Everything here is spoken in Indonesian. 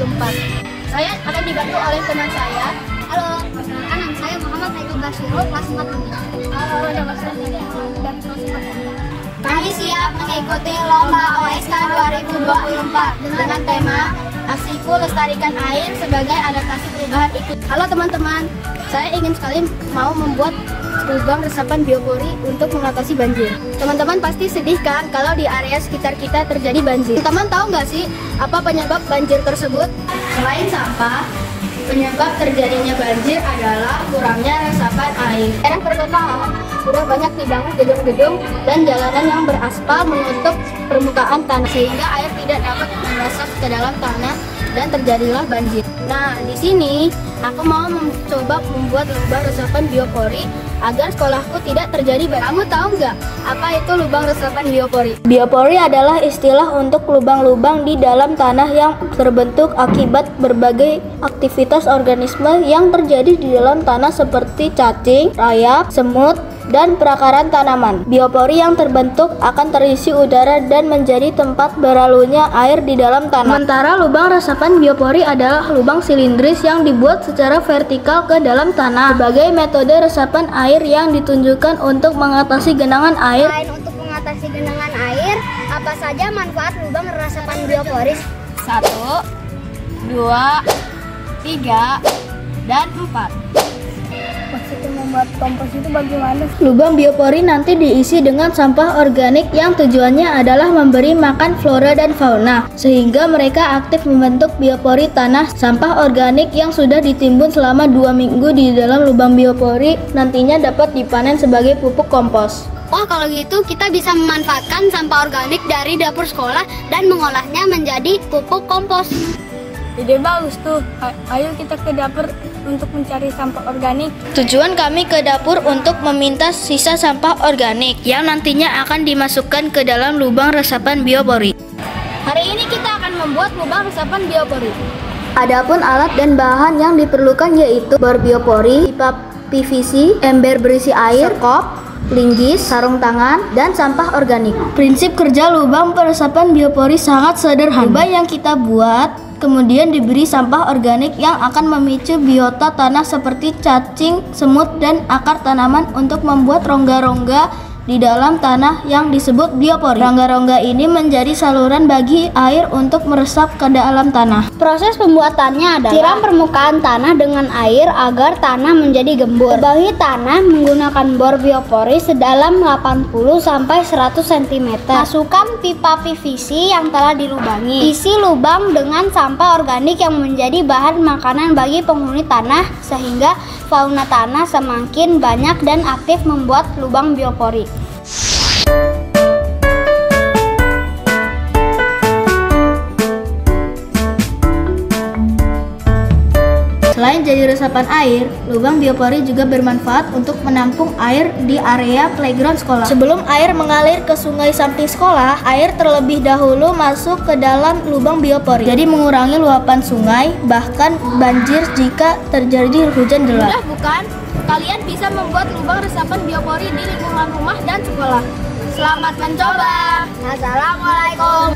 2024. Saya akan dibantu oleh teman saya. Halo, perkenalkan nama saya Muhammad Aidul Basyirul, kelas 4 ini. Halo, nama saya dari kelas 4. Kami siap mengikuti Lomba OSK 2024 dengan tema Aksiku Lestarikan Air sebagai Adaptasi Perubahan Iklim. Halo teman-teman, saya ingin sekali mau membuat lubang resapan biopori untuk mengatasi banjir. Teman-teman pasti sedih kan kalau di area sekitar kita terjadi banjir. Teman-teman tahu nggak sih apa penyebab banjir tersebut? Selain sampah, penyebab terjadinya banjir adalah kurangnya resapan air. Era perkotaan sudah banyak dibangun gedung-gedung dan jalanan yang beraspal menutup permukaan tanah sehingga air tidak dapat meresap ke dalam tanah dan terjadilah banjir. Nah, di sini aku mau mencoba membuat lubang resapan biopori agar sekolahku tidak terjadi banjir. Kamu tahu nggak apa itu lubang resapan biopori? Biopori adalah istilah untuk lubang-lubang di dalam tanah yang terbentuk akibat berbagai aktivitas organisme yang terjadi di dalam tanah seperti cacing, rayap, semut, dan perakaran tanaman. Biopori yang terbentuk akan terisi udara dan menjadi tempat berlalunya air di dalam tanah. Sementara lubang resapan biopori adalah lubang silindris yang dibuat secara vertikal ke dalam tanah sebagai metode resapan air yang ditunjukkan untuk mengatasi genangan air. Selain untuk mengatasi genangan air, apa saja manfaat lubang resapan biopori? 1, 2, 3, dan 4. Maksudnya membuat kompos itu bagaimana? Lubang biopori nanti diisi dengan sampah organik yang tujuannya adalah memberi makan flora dan fauna, sehingga mereka aktif membentuk biopori tanah. Sampah organik yang sudah ditimbun selama 2 minggu di dalam lubang biopori nantinya dapat dipanen sebagai pupuk kompos. Wah, kalau gitu kita bisa memanfaatkan sampah organik dari dapur sekolah dan mengolahnya menjadi pupuk kompos. Ide bagus tuh. Ayo kita ke dapur untuk mencari sampah organik. Tujuan kami ke dapur untuk meminta sisa sampah organik yang nantinya akan dimasukkan ke dalam lubang resapan biopori. Hari ini kita akan membuat lubang resapan biopori. Adapun alat dan bahan yang diperlukan yaitu bor biopori, pipa PVC, ember berisi air, sekop, linggis, sarung tangan, dan sampah organik. Prinsip kerja lubang peresapan biopori sangat sederhana. Lubang yang kita buat kemudian diberi sampah organik yang akan memicu biota tanah seperti cacing, semut, dan akar tanaman untuk membuat rongga-rongga di dalam tanah yang disebut biopori. Rongga-rongga ini menjadi saluran bagi air untuk meresap ke dalam tanah. Proses pembuatannya adalah siram permukaan tanah dengan air agar tanah menjadi gembur. Bawahi tanah menggunakan bor biopori sedalam 80-100 cm. Masukkan pipa PVC yang telah dilubangi. Isi lubang dengan sampah organik yang menjadi bahan makanan bagi penghuni tanah sehingga fauna tanah semakin banyak dan aktif membuat lubang biopori. Selain jadi resapan air, lubang biopori juga bermanfaat untuk menampung air di area playground sekolah. Sebelum air mengalir ke sungai samping sekolah, air terlebih dahulu masuk ke dalam lubang biopori. Jadi mengurangi luapan sungai, bahkan banjir jika terjadi hujan deras. Mudah bukan? Kalian bisa membuat lubang resapan biopori di lingkungan rumah dan sekolah. Selamat mencoba. Assalamualaikum.